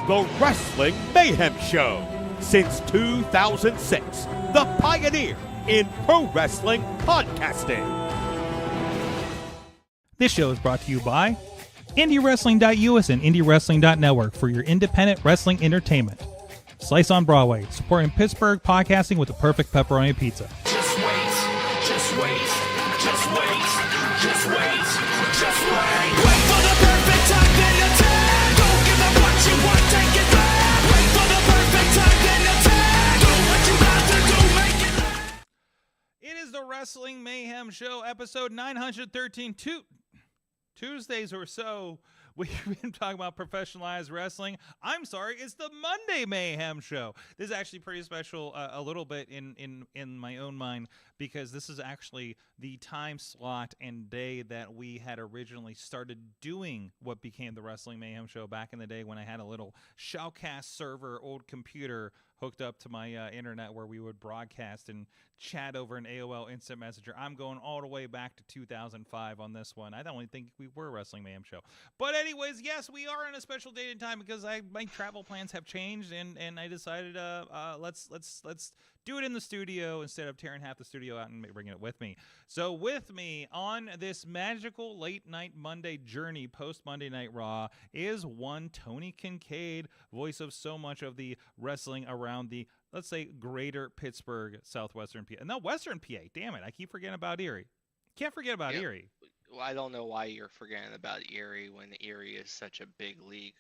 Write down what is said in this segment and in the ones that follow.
The Wrestling Mayhem Show. Since 2006, the pioneer in pro wrestling podcasting. This show is brought to you by IndieWrestling.us and IndieWrestling.network for your independent wrestling entertainment. Slice on Broadway, supporting Pittsburgh podcasting with the perfect pepperoni pizza. Just wait, just wait, just wait, just wait, just wait. Wait for the perfect time, then attack. Don't give up what you want, take it back. Wait for the perfect time, then attack. Do what you got to do, make it last. It is the Wrestling Mayhem Show, episode 913. Tuesdays or so, we've been talking about professionalized wrestling. I'm sorry, it's the Monday Mayhem Show. This is actually pretty special, a little bit in my own mind, because this is actually the time slot and day that we had originally started doing what became the Wrestling Mayhem Show back in the day when I had a little Shoutcast server, old computer hooked up to my internet where we would broadcast and chat over an AOL Instant Messenger. I'm going all the way back to 2005 on this one. I don't even think we were a Wrestling Mayhem Show. But anyways, yes, we are in a special date and time because my travel plans have changed, and I decided let's do it in the studio instead of tearing half the studio out and bringing it with me. So with me on this magical late night Monday journey post Monday Night Raw is one Tony Kincaid, voice of so much of the wrestling around the, let's say, greater Pittsburgh, southwestern PA. No, western PA. Damn it. I keep forgetting about Erie. Can't forget about Erie. Well, I don't know why you're forgetting about Erie when Erie is such a big league.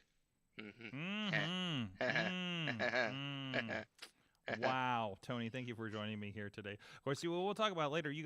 Wow, Tony, thank you for joining me here today. Of course, we'll talk about it later. You're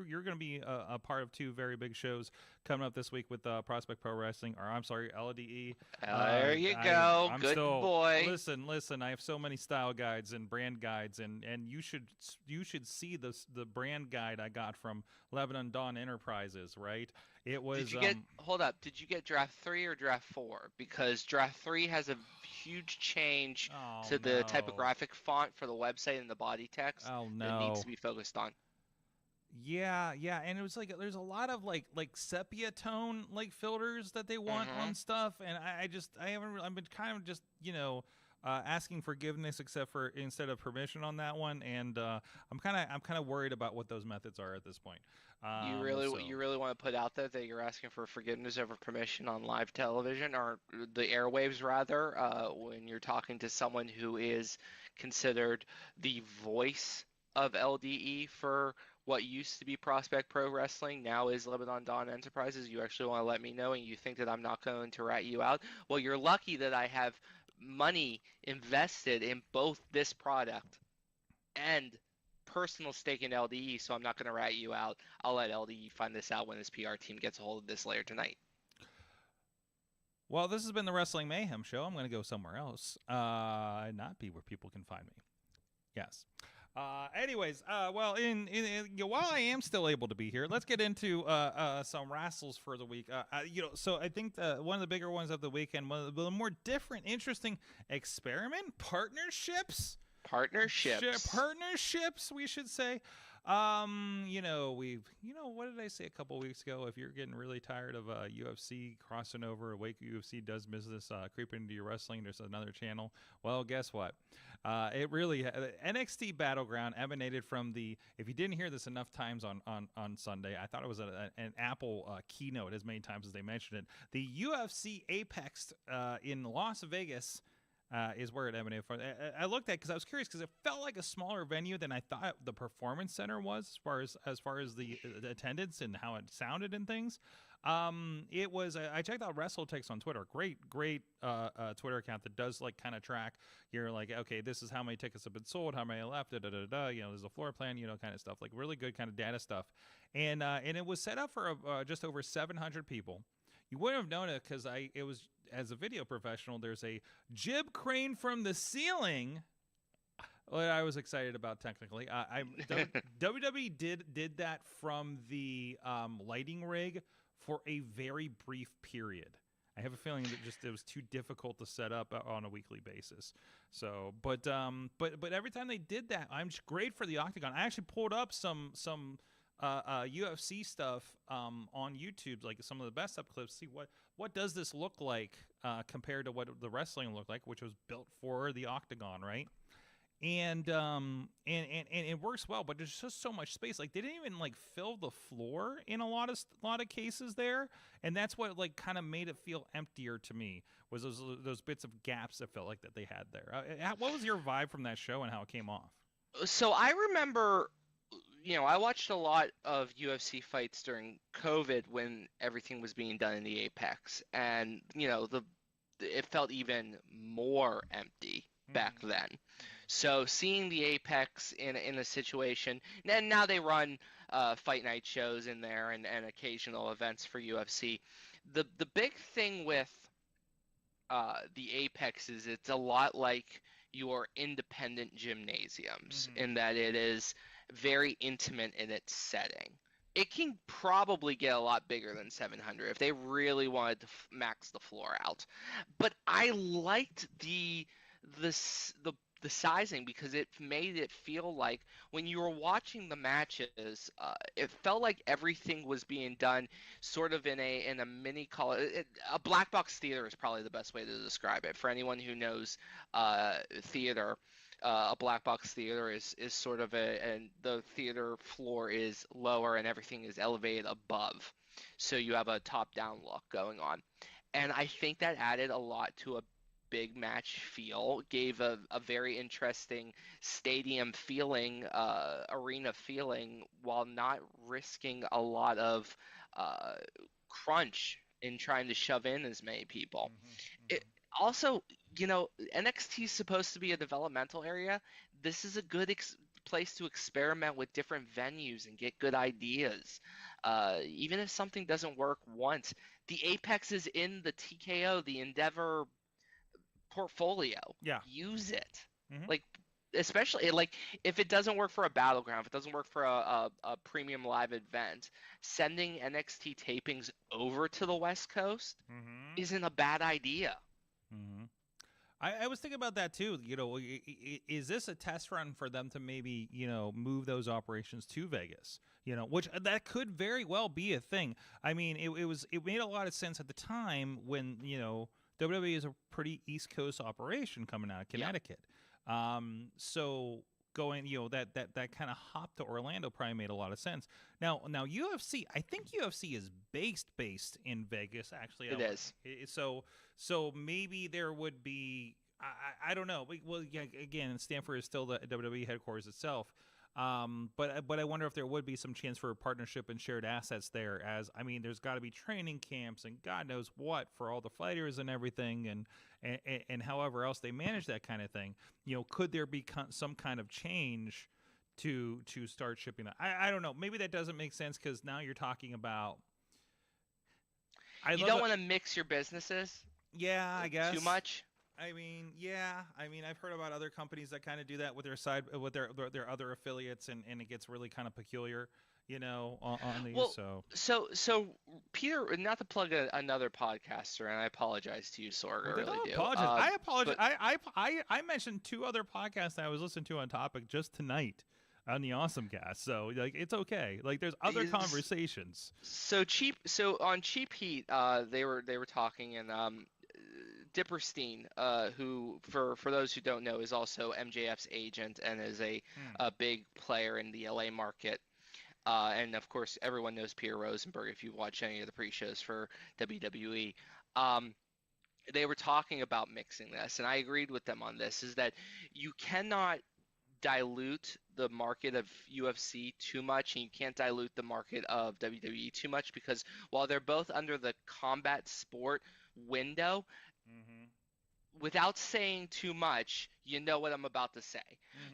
going to be a part of two very big shows coming up this week with Prospect Pro Wrestling, or I'm sorry, LDE. There you go, I'm good still, boy. Listen. I have so many style guides and brand guides, and you should see the brand guide I got from Lebanon Dawn Enterprises. Right? It was. Did you get? Hold up. Did you get Draft 3 or Draft 4? Because Draft 3 has a huge change to the typographic font for the website and the body text that needs to be focused on. Yeah, and it was like there's a lot of like sepia tone filters that they want on stuff, and I've been kind of just asking forgiveness instead of permission on that one, and I'm kind of worried about what those methods are at this point. You really want to put out there that you're asking for forgiveness over permission on live television, or the airwaves rather, when you're talking to someone who is considered the voice of LDE for what used to be Prospect Pro Wrestling, now is Lebanon Dawn Enterprises. You actually want to let me know, and you think that I'm not going to rat you out? Well, you're lucky that I have money invested in both this product and personal stake in LDE, so I'm not going to rat you out. I'll let LDE find this out when his PR team gets a hold of this later tonight. Well, this has been the Wrestling Mayhem Show. I'm going to go somewhere else, not be where people can find me. Yes. Anyways, well, while I am still able to be here, let's get into some wrestles for the week. So I think one of the bigger ones of the weekend, one of the more different, interesting partnerships, we should say. What did I say a couple weeks ago? If you're getting really tired of UFC crossing over, Wake UFC does business creeping into your wrestling, there's another channel. Well, guess what? It really NXT Battleground emanated from the. If you didn't hear this enough times on Sunday, I thought it was an Apple keynote as many times as they mentioned it. The UFC APEX in Las Vegas. Is where it emanated from. I looked at because I was curious because it felt like a smaller venue than I thought the Performance Center was as far as the attendance and how it sounded and things. It was. I checked out WrestleTix on Twitter. Great Twitter account that does kind of track. You're like, okay, this is how many tickets have been sold, how many are left. There's a floor plan, kind of stuff. Like really good kind of data stuff. And it was set up for just over 700 people. You wouldn't have known it because it was, as a video professional, there's a jib crane from the ceiling. What I was excited about technically. WWE did that from the lighting rig for a very brief period. I have a feeling that it was too difficult to set up on a weekly basis. So, but every time they did that, I'm great for the Octagon. I actually pulled up some UFC stuff on YouTube, like some of the best up clips. See what does this look like compared to what the wrestling looked like, which was built for the octagon, right? And it works well, but there's just so much space. Like they didn't even like fill the floor in a lot of cases there, and that's what like kind of made it feel emptier to me. Was those bits of gaps that felt like that they had there. What was your vibe from that show and how it came off? So I remember, I watched a lot of UFC fights during COVID when everything was being done in the Apex, and it felt even more empty back then. So seeing the Apex in a situation, and now they run fight night shows in there and occasional events for UFC. The big thing with the Apex is it's a lot like your independent gymnasiums in that it is very intimate in its setting. It can probably get a lot bigger than 700 if they really wanted to max the floor out. But I liked the sizing because it made it feel like when you were watching the matches, it felt like everything was being done sort of in a mini a black box theater is probably the best way to describe it. For anyone who knows theater, a black box theater is sort of and the theater floor is lower and everything is elevated above. So you have a top-down look going on. And I think that added a lot to a big match feel, gave a very interesting stadium feeling, arena feeling, while not risking a lot of crunch in trying to shove in as many people. It also, NXT is supposed to be a developmental area. This is a good place to experiment with different venues and get good ideas. Even if something doesn't work once, the Apex is in the TKO, the Endeavor portfolio. Yeah. Use it. Like, especially like if it doesn't work for a Battleground, if it doesn't work for a premium live event, sending NXT tapings over to the West Coast isn't a bad idea. I was thinking about that too. Is this a test run for them to maybe, move those operations to Vegas? Which that could very well be a thing. I mean, it made a lot of sense at the time when, WWE is a pretty East Coast operation coming out of Connecticut. Yeah. So going, that kind of hop to Orlando probably made a lot of sense. Now UFC, I think UFC is based in Vegas. Actually, it is. So maybe there would be, I don't know. Well, yeah, again, Stanford is still the WWE headquarters itself. But I wonder if there would be some chance for a partnership and shared assets there. As I mean, there's got to be training camps and God knows what for all the fighters and everything, and however else they manage that kind of thing. Could there be some kind of change to start shipping that? I don't know. Maybe that doesn't make sense because now you're talking about. You don't want to mix your businesses. Yeah, I guess too much. I mean, yeah. I mean, I've heard about other companies that kind of do that with their other affiliates, and it gets really kind of peculiar, on these. Well, so Peter, not to plug another podcaster, and I apologize to you, Sorg. I really do. I apologize. I mentioned 2 other podcasts that I was listening to on topic just tonight on the Awesome Cast. So like, it's okay. Like, there's other conversations. So on Cheap Heat, they were talking, and Dipperstein, who for those who don't know is also MJF's agent and is a big player in the LA market. And of course, everyone knows Peter Rosenberg if you've watched any of the pre-shows for WWE. They were talking about mixing this, and I agreed with them on this, is that you cannot dilute the market of UFC too much, and you can't dilute the market of WWE too much, because while they're both under the combat sport window, without saying too much, you know what I'm about to say.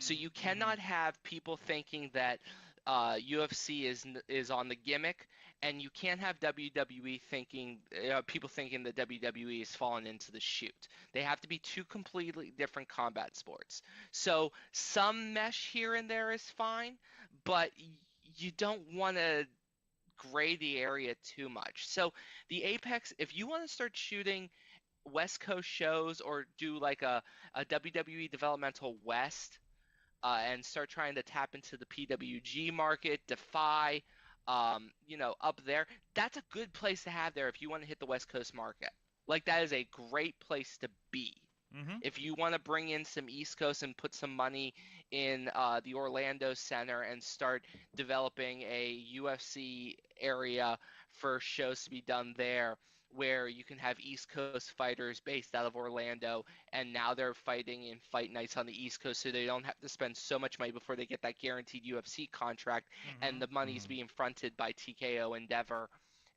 So you cannot have people thinking that UFC is on the gimmick, and you can't have WWE thinking people thinking that WWE is falling into the chute. They have to be 2 completely different combat sports. So some mesh here and there is fine, but you don't want to gray the area too much. So the Apex, if you want to start shooting West Coast shows or do like a WWE Developmental West and start trying to tap into the PWG market, Defy, up there, that's a good place to have there if you want to hit the West Coast market. Like, that is a great place to be. Mm-hmm. If you want to bring in some East Coast and put some money in the Orlando Center and start developing a UFC area for shows to be done there, where you can have East Coast fighters based out of Orlando, and now they're fighting in fight nights on the East Coast, so they don't have to spend so much money before they get that guaranteed UFC contract, and the money's being fronted by TKO Endeavor,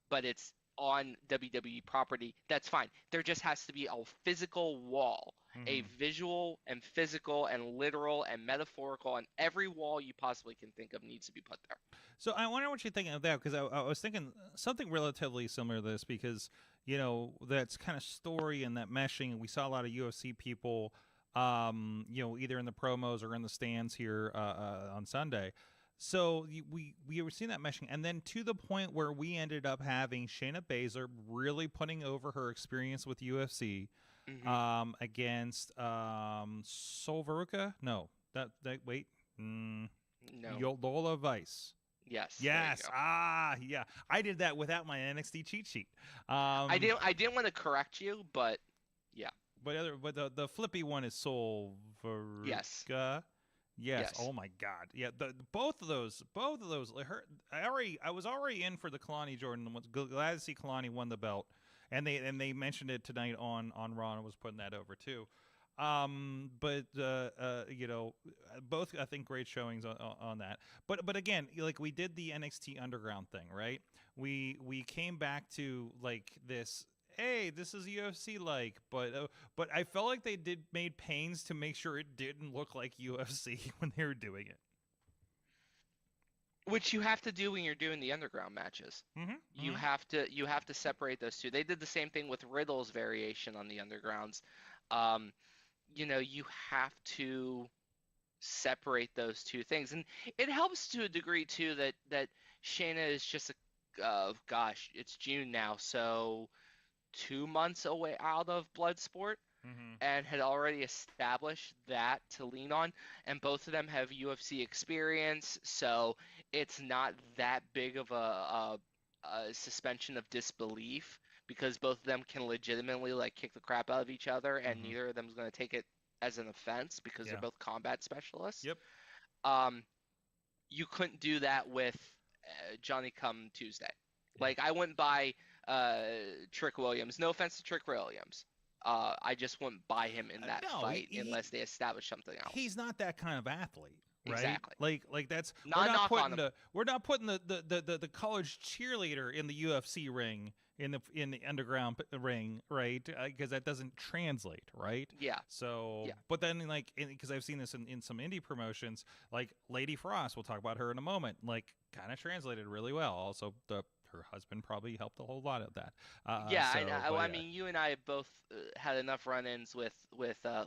but it's on WWE property. That's fine. There just has to be a physical wall, a visual and physical and literal and metaphorical, and every wall you possibly can think of needs to be put there. So I wonder what you're thinking of that, because I was thinking something relatively similar to this, because, you know, that's kind of story and that meshing. We saw a lot of UFC people, you know, either in the promos or in the stands here on Sunday. So we were seeing that meshing, and then to the point where we ended up having Shayna Baszler really putting over her experience with UFC against Solveruca. No, wait, No. Lola Vice. Yes. Yes. Yeah. I did that without my NXT cheat sheet. I didn't want to correct you, but yeah. But the flippy one is Solveruca. Yes. Yes. Oh my God. Yeah. Both of those. I was already in for the Kalani Jordan. Glad to see Kalani won the belt, and they mentioned it tonight on Raw, and was putting that over too. But you know, both, I think, great showings on that. But again, like, we did the NXT Underground thing, right? We came back to like this. Hey, this is UFC like, but I felt like they made pains to make sure it didn't look like UFC when they were doing it. Which you have to do when you're doing the underground matches. You have to separate those two. They did the same thing with Riddle's variation on the undergrounds. You know, you have to separate those two things, and it helps to a degree too that Shayna is just gosh, it's June now, so 2 months away out of Bloodsport, and had already established that to lean on, and both of them have UFC experience, so it's not that big of a suspension of disbelief, because both of them can legitimately like kick the crap out of each other, and neither of them is going to take it as an offense, because they're both combat specialists. Yep. You couldn't do that with Johnny Come Tuesday. Like, I wouldn't buy Trick Williams. No offense to Trick Williams. I just wouldn't buy him in that fight unless they establish something else. He's not that kind of athlete, right? Exactly. Like that's we're not putting the college cheerleader in the UFC ring, in the underground ring, right? Because that doesn't translate, right? Yeah. So, but then, like, because I've seen this in some indie promotions, like Lady Frost, we'll talk about her in a moment, like, kind of translated really well. Also, her husband probably helped a whole lot of that. I mean, you and I have both had enough run-ins with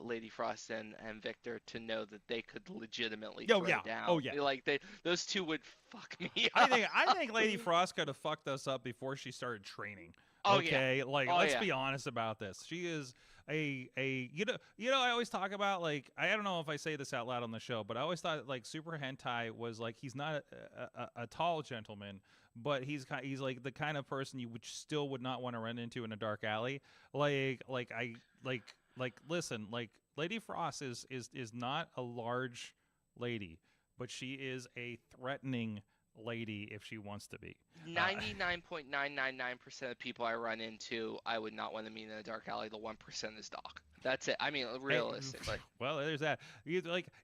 Lady Frost and Victor to know that they could legitimately throw down. Oh yeah. Like, those two would fuck me up. I think Lady Frost could have fucked us up before she started training. Okay, let's be honest about this. She is a you know I always talk about, like, I don't know if I say this out loud on the show, but I always thought, like, Super Hentai was like, he's not a tall gentleman, but he's like the kind of person you still would not want to run into in a dark alley. Listen, like, Lady Frost is not a large lady, but she is a threatening lady if she wants to be. 99.999% of people I run into, I would not want to meet in a dark alley. The 1% is Doc. That's it. I mean, realistically. Well, there's that.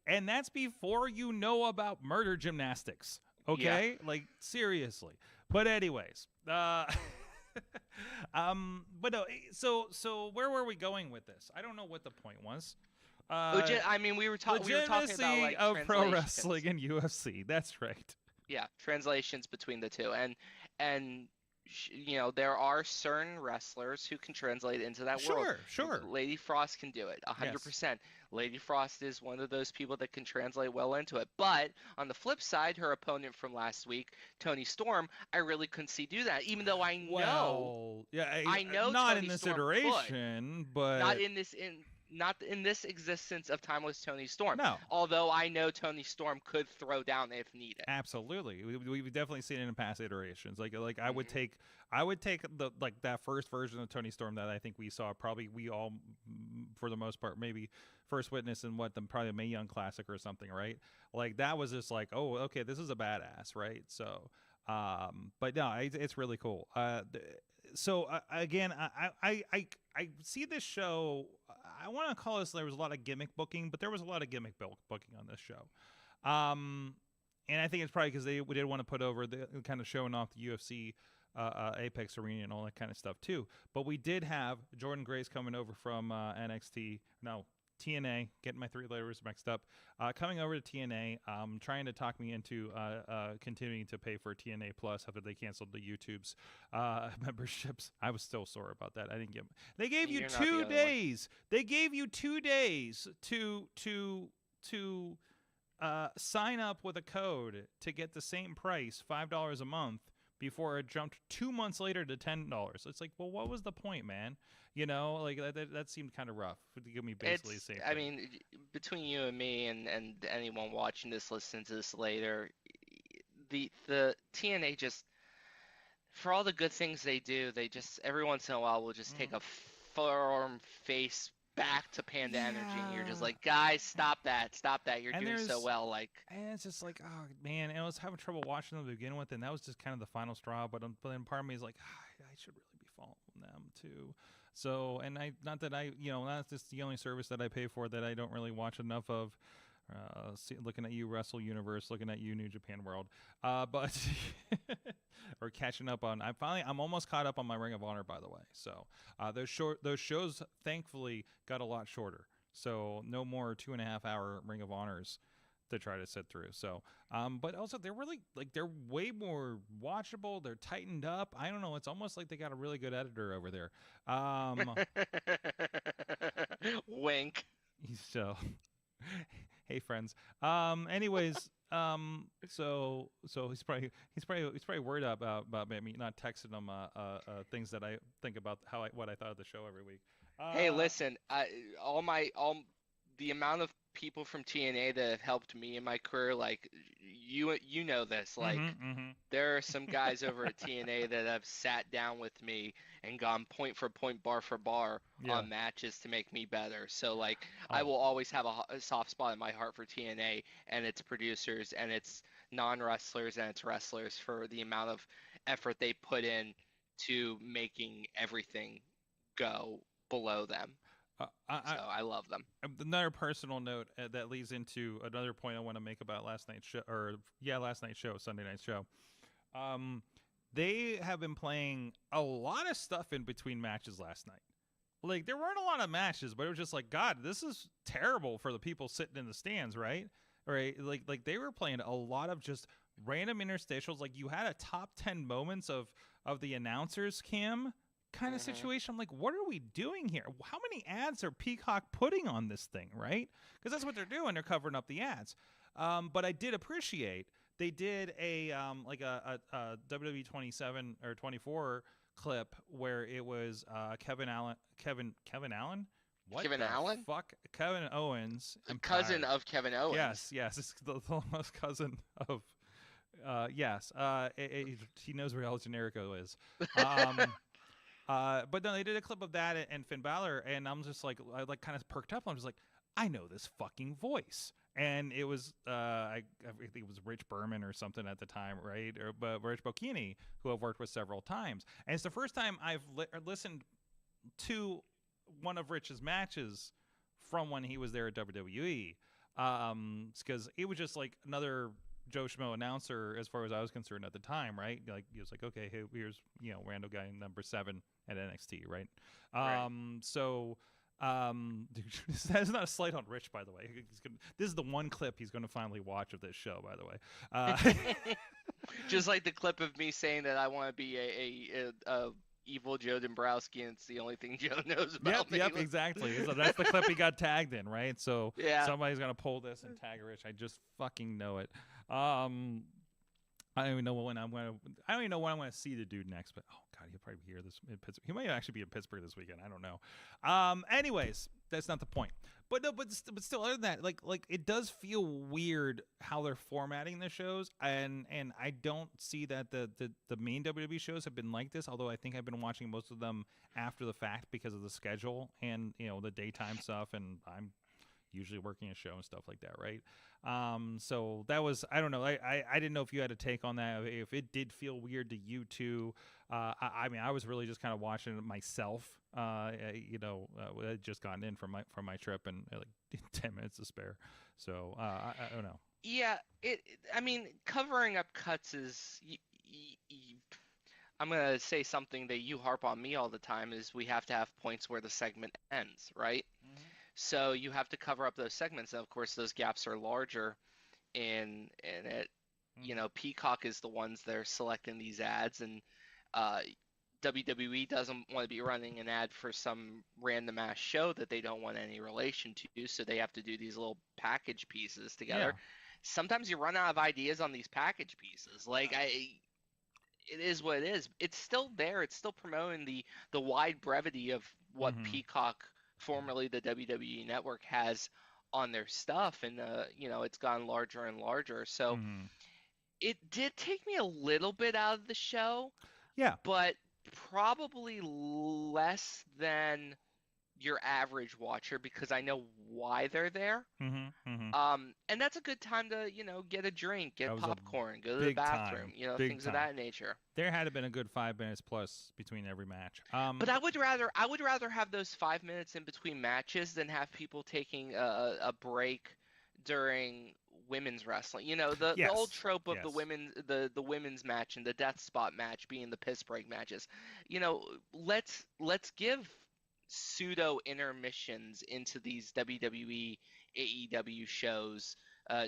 And that's before you know about murder gymnastics. Okay, like, seriously. But anyways, but no. So where were we going with this? I don't know what the point was. I mean, we were talking about, like, of pro wrestling and UFC. That's right. Yeah, translations between the two, and you know, there are certain wrestlers who can translate into that world. Sure. Lady Frost can do it 100%. Lady Frost is one of those people that can translate well into it. But on the flip side, her opponent from last week, Toni Storm, I really couldn't see do that. Even though I know, not Toni in this Storm iteration, but not in this not in this existence of Timeless Tony Storm. No. Although I know Tony Storm could throw down if needed. Absolutely, we've definitely seen it in past iterations. Like I would take the that first version of Tony Storm that I think we saw. Probably we all, for the most part, maybe first witness in probably a Mae Young Classic or something, right? Like that was just like, oh, okay, this is a badass, right? So, but no, it's really cool. So again, I see this show. I want to call this. There was a lot of gimmick booking, but there was a lot of gimmick booking on this show. And I think it's probably because we did want to put over the kind of showing off the UFC Apex Arena and all that kind of stuff too. But we did have Jordan Grace coming over from TNA, getting my three letters mixed up, coming over to TNA, trying to talk me into continuing to pay for TNA Plus after they canceled the YouTube's memberships. I was still sore about that. I didn't give them. They gave you 2 days. They gave you 2 days to sign up with a code to get the same price, $5 a month, before it jumped 2 months later to $10. It's like, well, what was the point, man? You know, like that seemed kind of rough to give me basically the same thing. I mean, between you and me and anyone watching this, listening to this later, the TNA just, for all the good things they do, they just every once in a while will just take a firm face back to Panda Energy, and you're just like, guys, stop that, you're doing so well. Like, and it's just like, oh man, and I was having trouble watching them to begin with, and that was just kind of the final straw. But then part of me is like, I should really be following them too. So, and not just the only service that I pay for that I don't really watch enough of. Looking at you, Wrestle Universe, looking at you, New Japan World, but or catching up on. I'm almost caught up on my Ring of Honor, by the way. So those shows thankfully got a lot shorter. So no more 2.5 hour Ring of Honors to try to sit through. So, but also they're really they're way more watchable. They're tightened up. I don't know. It's almost like they got a really good editor over there. Wink. So. Hey friends. Anyways, so he's probably worried about me not texting him things that I think about what I thought of the show every week. Hey, listen, the amount of people from TNA that have helped me in my career, like you know this, like there are some guys over at TNA that have sat down with me and gone point for point, bar for bar on matches to make me better. So like I will always have a soft spot in my heart for TNA and its producers and its non-wrestlers and its wrestlers for the amount of effort they put in to making everything go below them. So I love them. Another personal note that leads into another point I want to make about last night's show, Sunday night's show. They have been playing a lot of stuff in between matches last night. Like there weren't a lot of matches, but it was just like, God, this is terrible for the people sitting in the stands, right? Right? Like they were playing a lot of just random interstitials. Like you had a top 10 moments of the announcers cam kind of situation. I'm like, what are we doing here? How many ads are Peacock putting on this thing, right? Because that's what they're doing. They're covering up the ads. But I did appreciate they did a WWE 27 or 24 clip where it was Kevin Allen. What Kevin Allen? Fuck, Kevin Owens. A cousin of Kevin Owens. Yes, it's the almost cousin of. He knows where El Generico is. But no, they did a clip of that and Finn Balor, and I'm just like, I kind of perked up. I'm just like, I know this fucking voice, and it was I think it was Rich Berman or something at the time, right? But Rich Bocchini, who I've worked with several times, and it's the first time I've listened to one of Rich's matches from when he was there at WWE, because it was just like another Joe Schmo announcer as far as I was concerned at the time, right? Like he was like, okay, hey, here's rando guy number 7 at NXT, right? So that's not a slight on Rich, by the way. This is the one clip he's going to finally watch of this show, by the way. Just like the clip of me saying that I want to be a evil Joe Dombrowski, and it's the only thing Joe knows about me. Yep, exactly. So that's the clip he got tagged in, right? So somebody's gonna pull this and tag Rich. I just fucking know it. I don't even know when I'm going to see the dude next, but oh god, he'll probably be here this in Pittsburgh. He might actually be in Pittsburgh this weekend. I don't know. Anyways, that's not the point. But no, but still, other than that, like it does feel weird how they're formatting the shows, and I don't see that the main WWE shows have been like this. Although I think I've been watching most of them after the fact because of the schedule and the daytime stuff, and I'm usually working a show and stuff like that, right? So that was, I don't know. I didn't know if you had a take on that, if it did feel weird to you too. I mean, I was really just kind of watching it myself. I had just gotten in from my trip and like 10 minutes to spare. So I don't know. Yeah, I mean, covering up cuts is. I'm gonna say something that you harp on me all the time is we have to have points where the segment ends, right? Mm-hmm. So you have to cover up those segments, and of course those gaps are larger in it. Mm-hmm. Peacock is the ones that are selecting these ads, and WWE doesn't want to be running an ad for some random ass show that they don't want any relation to, so they have to do these little package pieces together. Yeah. Sometimes you run out of ideas on these package pieces. It is what it is. It's still there. It's still promoting the wide brevity of what mm-hmm. Peacock, formerly the WWE Network, has on their stuff, and it's gotten larger and larger. So mm-hmm. It did take me a little bit out of the show. Yeah. But probably less than your average watcher because I know why they're there. Mm-hmm, mm-hmm. And that's a good time to, get a drink, get popcorn, go to the bathroom, things of that nature. There had been a good 5 minutes plus between every match. But I would rather have those 5 minutes in between matches than have people taking a break during women's wrestling. The old trope of the women's match and the death spot match being the piss break matches. Let's give pseudo intermissions into these WWE, AEW shows,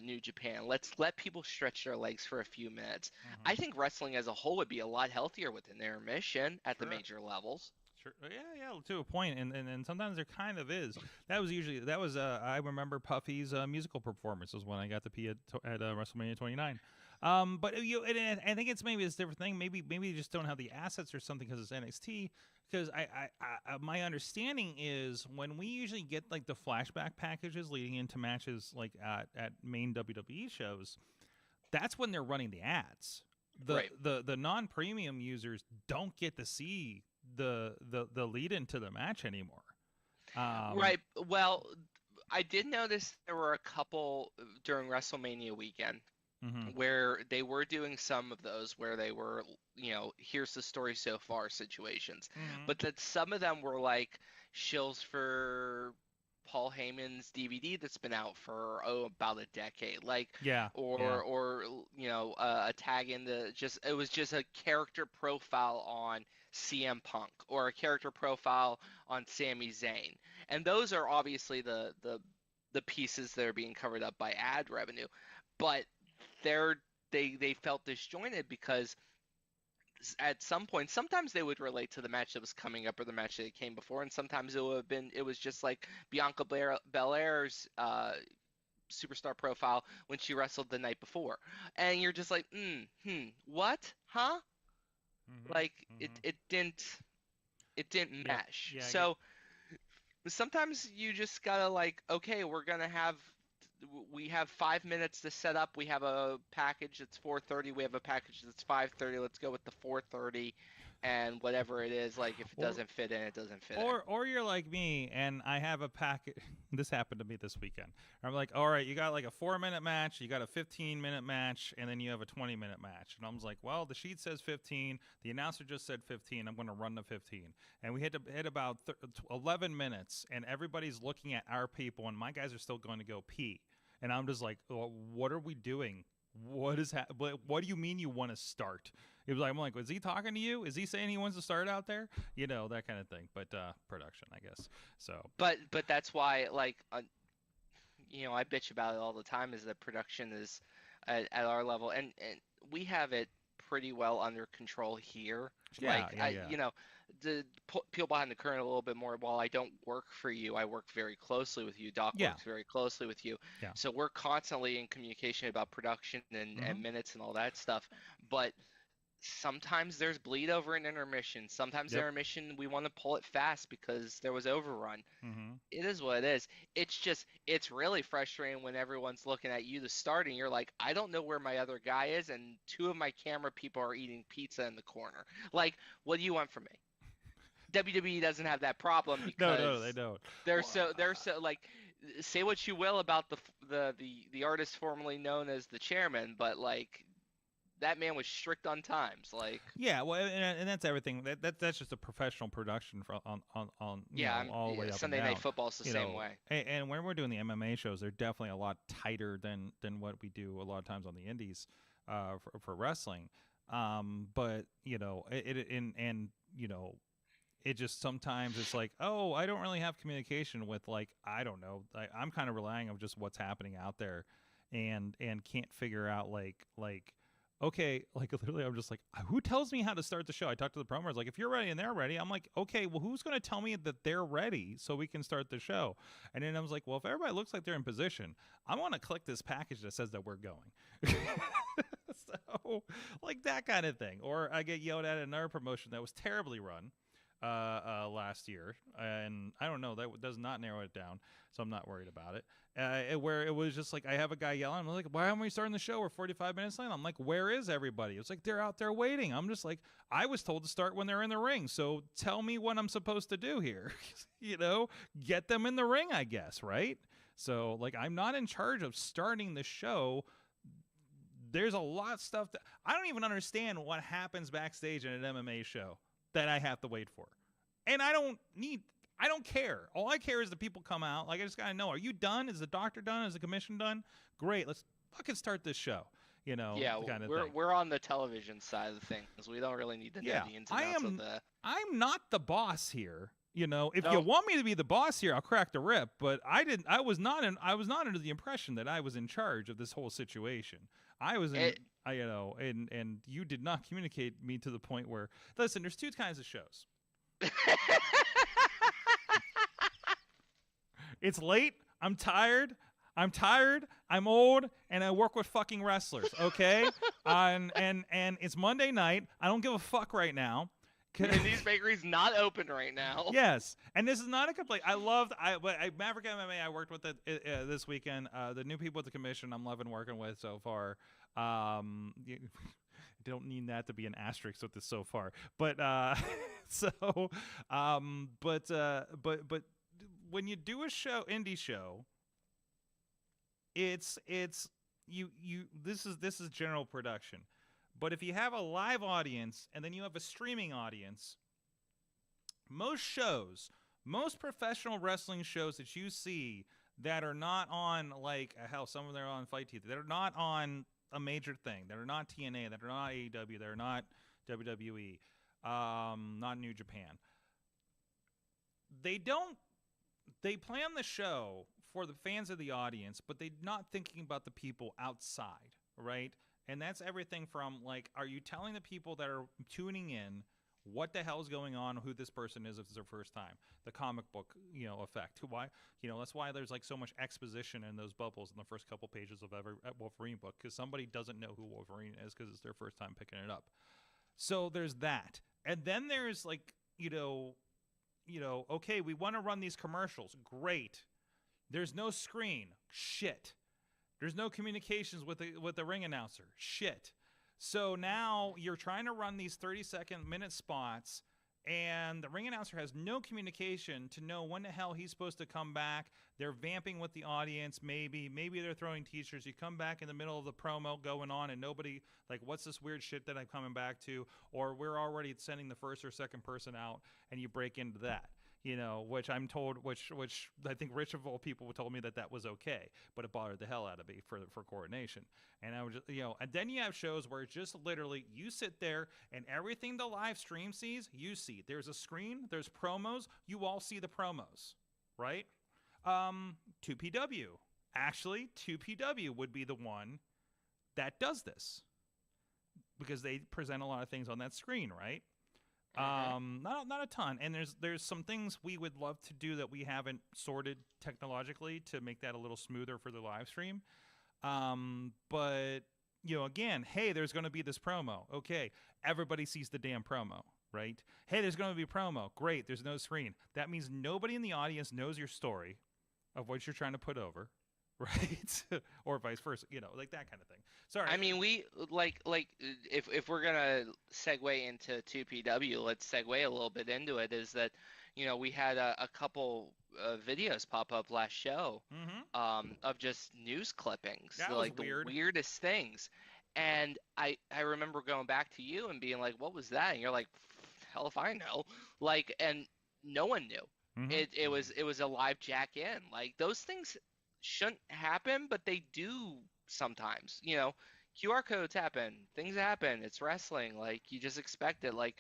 New Japan. Let's let people stretch their legs for a few minutes. Mm-hmm. I think wrestling as a whole would be a lot healthier with an intermission at the major levels. Sure. Yeah, to a point, and sometimes there kind of is. That was I remember Puffy's musical performance was when I got to pee at WrestleMania 29. But and I think it's maybe a different thing. Maybe you just don't have the assets or something because it's NXT. Because I my understanding is when we usually get like the flashback packages leading into matches like at main WWE shows, that's when they're running the ads. The non-premium users don't get to see the lead into the match anymore. Right. Well, I did notice there were a couple during WrestleMania weekend mm-hmm. where they were doing some of those where they were, here's the story so far situations. Mm-hmm. But that some of them were like shills for Paul Heyman's DVD that's been out for about a decade, or a tag in it was just a character profile on CM Punk or a character profile on Sami Zayn, and those are obviously the pieces that are being covered up by ad revenue, but they felt disjointed because at some point, sometimes they would relate to the match that was coming up or the match that came before, and sometimes it was just like Bianca Belair's superstar profile when she wrestled the night before, and you're just like, what, huh? Mm-hmm, like mm-hmm. It didn't mesh. Yeah, so sometimes you just gotta okay, we have 5 minutes to set up. We have a package that's 4:30. We have a package that's 5:30. Let's go with the 4:30, and whatever it is, if it doesn't fit in, it doesn't fit in. Or you're like me, and I have a package. This happened to me this weekend. I'm like, all right, you got like a 4-minute match, you got a 15-minute match, and then you have a 20-minute match. And I was like, well, the sheet says 15. The announcer just said 15. I'm going to run the 15. And we had to hit about 11 minutes, and everybody's looking at our people, and my guys are still going to go pee. And I'm just like, oh, what are we doing? What do you mean you want to start? I'm like, is he talking to you? Is he saying he wants to start out there? That kind of thing. But production, I guess. So. But that's why, I bitch about it all the time. Is that production is at our level, and we have it pretty well under control here. to peel behind the curtain a little bit more, while I don't work for you, I work very closely with you. Doc Yeah. works very closely with you. Yeah. So we're constantly in communication about production and Mhm. minutes and all that stuff. But sometimes there's bleed over in intermission. Sometimes Yep. intermission, we want to pull it fast because there was overrun. Mhm. It is what it is. It's really frustrating when everyone's looking at you to start and you're like, I don't know where my other guy is, and two of my camera people are eating pizza in the corner. Like, what do you want from me? WWE doesn't have that problem because No, they don't. they're so like, say what you will about the artist formerly known as the chairman, but like, that man was strict on times. Like, Yeah, well, and that's everything. That's just a professional production for on you know, all the way up Sunday and down. Night Football's the You same know, way. And when we're doing the MMA shows, they're definitely a lot tighter than what we do a lot of times on the indies for wrestling. But you know, and you know, it just sometimes it's like, oh, I don't really have communication with, like, I don't know, I'm kind of relying on just what's happening out there, and can't figure out like okay, like literally I'm just like, who tells me how to start the show? I talked to the promoters, like, if you're ready and they're ready, I'm like, okay, well, who's going to tell me that they're ready so we can start the show? And then I was like, well, if everybody looks like they're in position, I want to click this package that says that we're going. So like that kind of thing. Or I get yelled at another promotion that was terribly run last year, and I don't know, that does not narrow it down, so I'm not worried about it. Where it was just like, I have a guy yelling, I'm like, why aren't we starting the show? We're 45 minutes late. I'm like, where is everybody? It's like, they're out there waiting. I'm just like, I was told to start when they're in the ring, so tell me what I'm supposed to do here. You know, get them in the ring, I guess, right? So like, I'm not in charge of starting the show. There's a lot of stuff that I don't even understand what happens backstage in an MMA show that I have to wait for. And I don't care. All I care is the people come out. Like, I just got to know, are you done? Is the doctor done? Is the commission done? Great. Let's fucking start this show. You know, yeah, kind of we're on the television side of things. We don't really need to know the ins and outs of the... I'm not the boss here. You know, if No. you want me to be the boss here, I'll crack the rip. But I was not under the impression that I was in charge of this whole situation. I was in, you know, and you did not communicate me to the point where, listen, there's two kinds of shows. It's late. I'm tired. I'm old, and I work with fucking wrestlers. Okay, and it's Monday night. I don't give a fuck right now. And these bakeries not open right now. Yes, and this is not a complaint. I loved Maverick MMA. I worked with it this weekend. The new people at the commission, I'm loving working with so far. You don't need that to be an asterisk with this so far, but but when you do a indie show, it's you this is general production. But if you have a live audience and then you have a streaming audience, most professional wrestling shows that you see that are not on, like, hell, some of them are on Fight TV, that are not on a major thing, that are not TNA, that are not AEW, that are not WWE, not New Japan, they plan the show for the fans of the audience, but they're not thinking about the people outside, right? And that's everything from, like, are you telling the people that are tuning in what the hell is going on, who this person is if it's their first time? The comic book, you know, effect. Why, you know, that's why there's like so much exposition in those bubbles in the first couple pages of every Wolverine book, because somebody doesn't know who Wolverine is because it's their first time picking it up. So there's that. And then there's, like, you know, okay, we want to run these commercials. Great. There's no screen. Shit. There's no communications with the ring announcer. Shit. So now you're trying to run these 30-minute spots, and the ring announcer has no communication to know when the hell he's supposed to come back. They're vamping with the audience, maybe they're throwing t-shirts. You come back in the middle of the promo going on, and nobody, like, what's this weird shit that I'm coming back to? Or we're already sending the first or second person out, and you break into that. You know, which I'm told, which I think Rich of all people told me that was okay, but it bothered the hell out of me for coordination. And I was just, you know, and then you have shows where it's just literally you sit there and everything the live stream sees, you see. There's a screen, there's promos, you all see the promos, right? 2PW. Actually, 2PW would be the one that does this because they present a lot of things on that screen, right? Not a ton, and there's some things we would love to do that we haven't sorted technologically to make that a little smoother for the live stream. But again, hey, there's going to be this promo. Okay, everybody sees the damn promo, right? Hey, there's going to be promo. Great, there's no screen. That means nobody in the audience knows your story of what you're trying to put over. Right, or vice versa, like that kind of thing. Sorry. I mean, we like if we're gonna segue into 2PW, let's segue a little bit into it. Is that we had a couple videos pop up last show of just news clippings, that like was weird. The weirdest things, and I remember going back to you and being like, "What was that?" And you're like, "Hell if I know," like, and no one knew. It was a live jack in, like those things shouldn't happen, but they do sometimes. QR codes happen, things happen. It's wrestling, like you just expect it. Like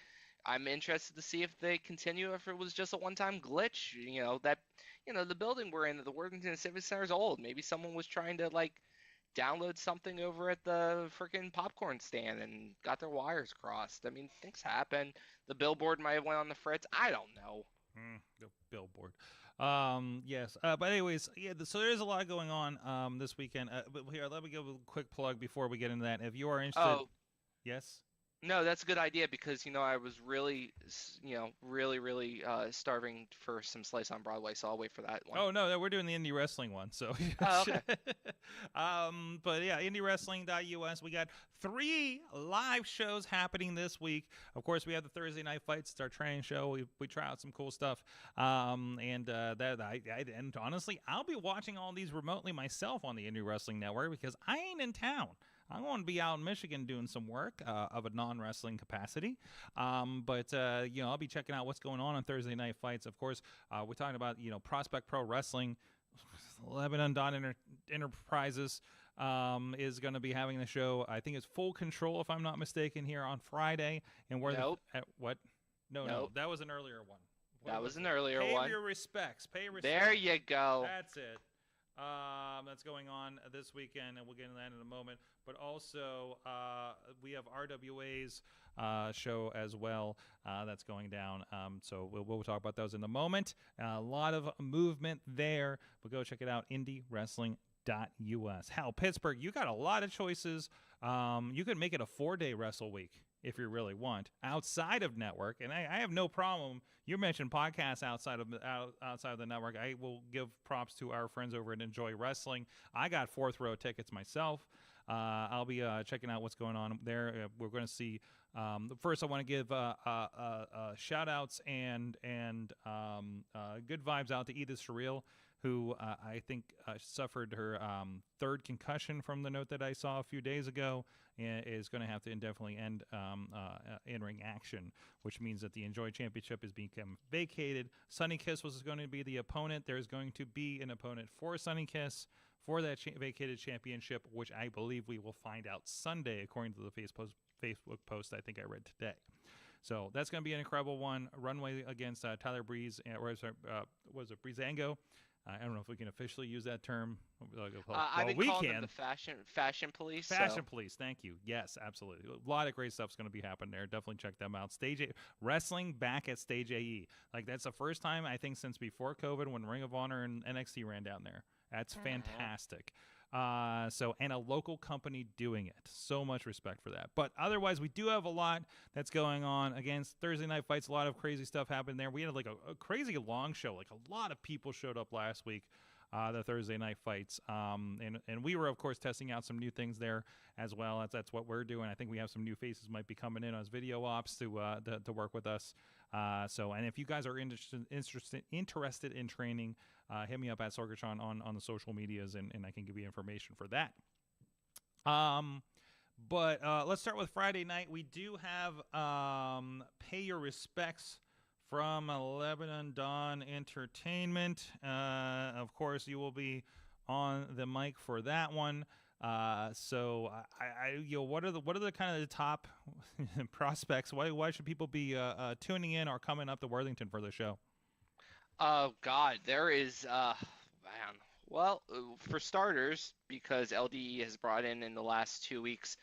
I'm interested to see if they continue, if it was just a one-time glitch. The building we're in, the Worthington Civic Center, is old. Maybe someone was trying to like download something over at the freaking popcorn stand and got their wires crossed. I mean, things happen. The billboard might have went on the fritz. I don't know. The billboard. Yes. But anyways, so there is a lot going on this weekend. But here, let me give a quick plug before we get into that. If you are interested, yes. No, that's a good idea because I was really, really starving for some Slice on Broadway, so I'll wait for that one. Oh no, we're doing the indie wrestling one, so. Okay. But yeah, indiewrestling.us. We got 3 live shows happening this week. Of course, we have the Thursday Night Fights. It's our training show. We try out some cool stuff. And honestly, I'll be watching all these remotely myself on the Indie Wrestling Network because I ain't in town. I'm going to be out in Michigan doing some work of a non-wrestling capacity. But I'll be checking out what's going on Thursday Night Fights. Of course, we're talking about, Prospect Pro Wrestling. Lebanon Dawn Enterprises is going to be having the show. I think it's Full Control, if I'm not mistaken, here on Friday. And where nope. What? No, that was an earlier one. That was an earlier one. Pay your respects. Pay respects. There you go. That's it. That's going on this weekend, and we'll get into that in a moment. But also, we have RWA's show as well that's going down. So we'll talk about those in a moment. A lot of movement there, but go check it out, indiewrestling.us. Hell, Pittsburgh, you got a lot of choices. You could make it a 4-day wrestle week if you really want, outside of network. And I have no problem. You mentioned podcasts outside of the network. I will give props to our friends over at Enjoy Wrestling. I got 4th row tickets myself. I'll be checking out what's going on there. We're going to see. First, I want to give shout outs and good vibes out to Edith Surreal, who I think suffered her 3rd concussion from the note that I saw a few days ago, and is going to have to indefinitely end in-ring action, which means that the Enjoy Championship is become vacated. Sunny Kiss was going to be the opponent. There's going to be an opponent for Sunny Kiss for that vacated championship, which I believe we will find out Sunday, according to the Facebook post I think I read today. So that's going to be an incredible one. Runway against Tyler Breeze, was it Breezango? I don't know if we can officially use that term. I've been calling them the fashion police. Fashion police, thank you. Yes, absolutely. A lot of great stuff's going to be happening there. Definitely check them out. Stage A, wrestling back at Stage AE. Like, that's the first time, I think, since before COVID when Ring of Honor and NXT ran down there. That's fantastic. And a local company doing it. So much respect for that. But otherwise, we do have a lot that's going on. Again, Thursday Night Fights, a lot of crazy stuff happened there. We had like a crazy long show. Like, a lot of people showed up last week, the Thursday Night Fights. And we were, of course, testing out some new things there as well. That's what we're doing. I think we have some new faces might be coming in as video ops to work with us. And if you guys are interested in training, hit me up at Sorgatron on the social medias, and I can give you information for that. But let's start with Friday night. We do have Pay Your Respects from Lebanon Dawn Entertainment. Of course, you will be on the mic for that one. So what are the kind of the top prospects? Why should people be tuning in or coming up to Worthington for the show? Oh God, there is man. Well, for starters, because LDE has brought in the last 2 weeks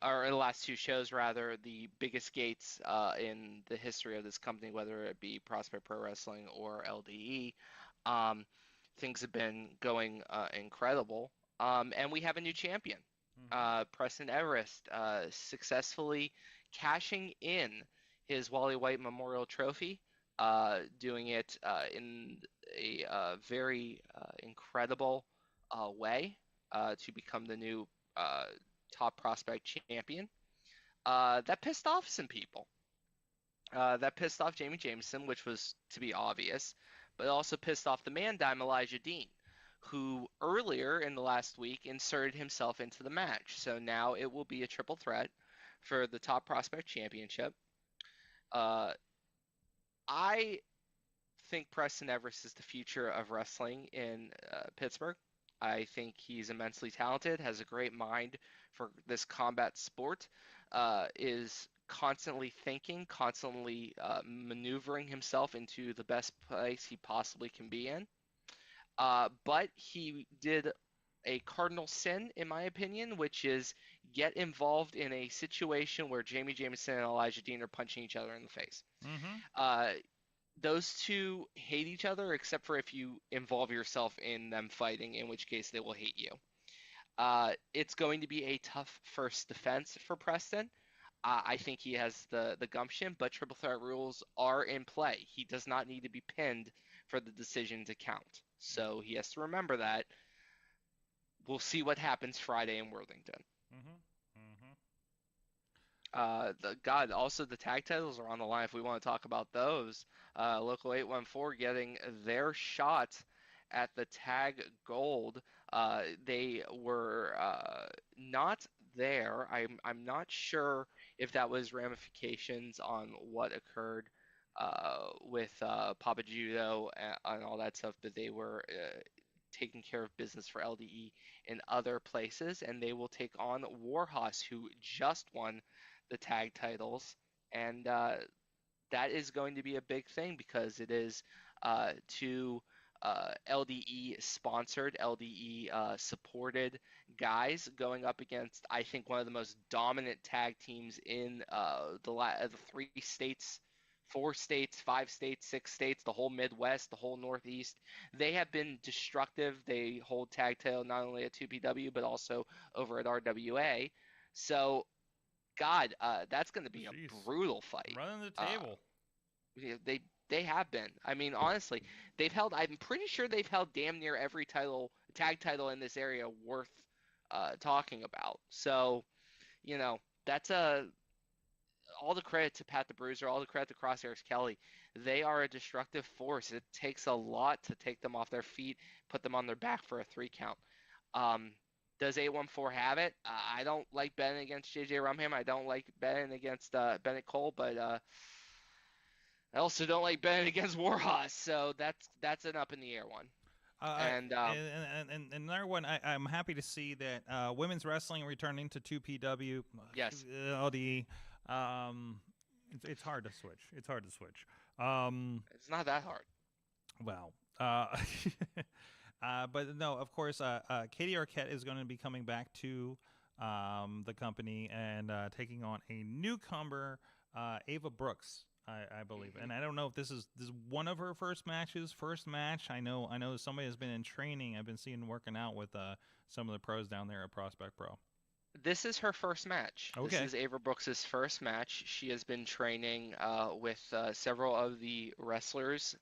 or in the last two shows rather, the biggest gates in the history of this company, whether it be Prospect Pro Wrestling or LDE. Um, things have been going incredible. And we have a new champion, Preston Everest, successfully cashing in his Wally White Memorial Trophy, doing it in a very incredible way to become the new top prospect champion. That pissed off some people. That pissed off Jamie Jameson, which was to be obvious, but also pissed off the man Dime Elijah Dean, who earlier in the last week inserted himself into the match. So now it will be a triple threat for the top prospect championship. I think Preston Everest is the future of wrestling in Pittsburgh. I think he's immensely talented, has a great mind for this combat sport, is constantly thinking, constantly maneuvering himself into the best place he possibly can be in. But he did a cardinal sin, in my opinion, which is get involved in a situation where Jamie Jameson and Elijah Dean are punching each other in the face. Those two hate each other, except for if you involve yourself in them fighting, in which case they will hate you. It's going to be a tough first defense for Preston. I think he has the gumption, but triple threat rules are in play. He does not need to be pinned for the decision to count. So he has to remember that. We'll see what happens Friday in Worthington. Also the tag titles are on the line if we want to talk about those. Local 814 getting their shot at the tag gold. They were not there. I'm not sure if that was ramifications on what occurred with Papa Judo and all that stuff, but they were taking care of business for LDE in other places, and they will take on Warhorse, who just won the tag titles, and that is going to be a big thing because it is two LDE sponsored, LDE supported guys going up against, I think, one of the most dominant tag teams in the 3 states, 4 states, 5 states, 6 states, the whole Midwest, the whole Northeast. They have been destructive. They hold tag title not only at 2PW but also over at RWA. So God, that's going to be a brutal fight. Running the table. They have been. I mean, honestly, they've held. I'm pretty sure they've held damn near every tag title in this area worth talking about. So, that's all the credit to Pat the Bruiser, all the credit to Crosshairs Kelly. They are a destructive force. It takes a lot to take them off their feet, put them on their back for a 3 count. Does 814 have it? I don't like betting against JJ Rumham. I don't like betting against Bennett Cole, but I also don't like betting against Warhorse. So that's an up in the air one. And another one, I'm happy to see that women's wrestling returning to 2PW. Yes. LDE. It's hard to switch. It's It's not that hard. Well, but no, of course, Katie Arquette is going to be coming back to the company and taking on a newcomer, Ava Brooks, I believe. And I don't know if this is one of her first match. I know somebody has been in training. I've been seeing working out with some of the pros down there at Prospect Pro. This is her first match. Okay. This is Ava Brooks' first match. She has been training with several of the wrestlers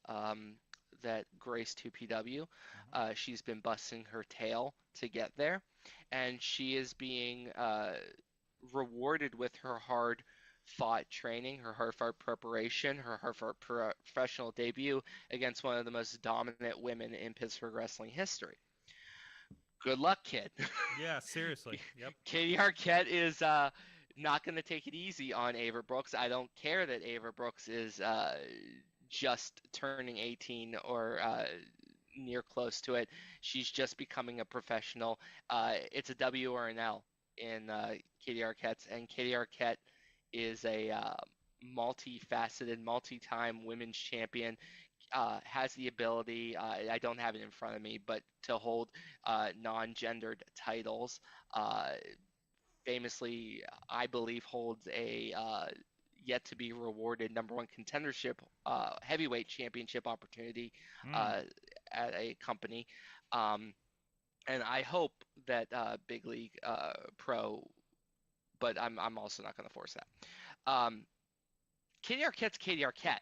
that grace 2PW. She's been busting her tail to get there, and she is being rewarded with her hard-fought training, her hard-fought preparation, her hard-fought professional debut against one of the most dominant women in Pittsburgh wrestling history. Good luck, kid. Yeah, seriously. Yep. Katie Arquette is not going to take it easy on Ava Brooks. I don't care that Ava Brooks is just turning 18 or near close to it. She's just becoming a professional. It's a W or an L in Katie Arquette's, and Katie Arquette is a multifaceted, multi-time women's champion. Has the ability, I don't have it in front of me, but to hold non-gendered titles. famously, I believe, holds a yet to be rewarded #1 contendership heavyweight championship opportunity at a company. And I hope that Big League Pro, but I'm also not going to force that. Katie Arquette's Katie Arquette.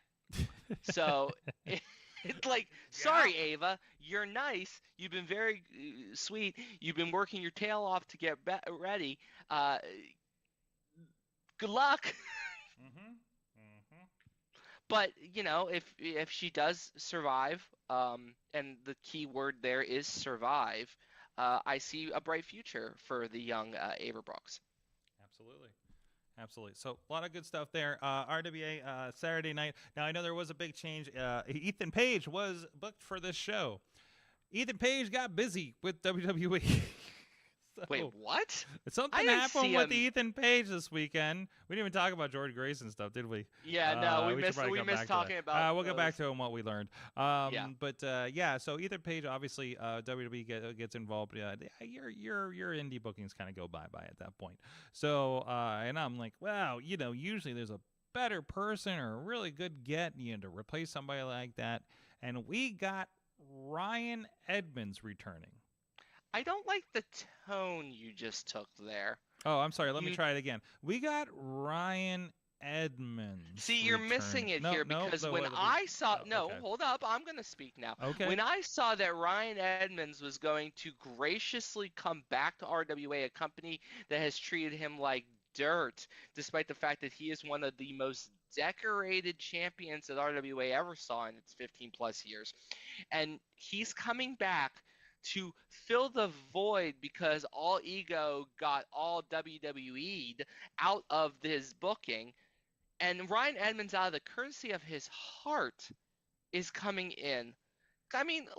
So it's like, sorry, Ava, you're nice. You've been very sweet. You've been working your tail off to get ready. Good luck. But if she does survive, and the key word there is survive, I see a bright future for the young Ava Brooks. Absolutely. So a lot of good stuff there. RWA Saturday night. Now I know there was a big change. Ethan Page was booked for this show. Ethan Page got busy with WWE. So, wait, what? Something happened with Ethan Page this weekend. We didn't even talk about Jordan Grayson stuff, did we? Yeah, no, we missed talking about. We'll get back to what we learned. But so Ethan Page, obviously, WWE gets involved. Your indie bookings kind of go bye at that point. So, and I'm like, wow, usually there's a better person or a really good get, to replace somebody like that, and we got Ryan Edmonds returning. I don't like the tone you just took there. Oh, I'm sorry. Let me try it again. We got Ryan Edmonds. See, you're missing it here because when I saw hold up, I'm going to speak now. Okay. When I saw that Ryan Edmonds was going to graciously come back to RWA, a company that has treated him like dirt, despite the fact that he is one of the most decorated champions that RWA ever saw in its 15 plus years, and he's coming back to fill the void because All Ego got all WWE'd out of his booking, and Ryan Edmonds, out of the courtesy of his heart, is coming in. I mean,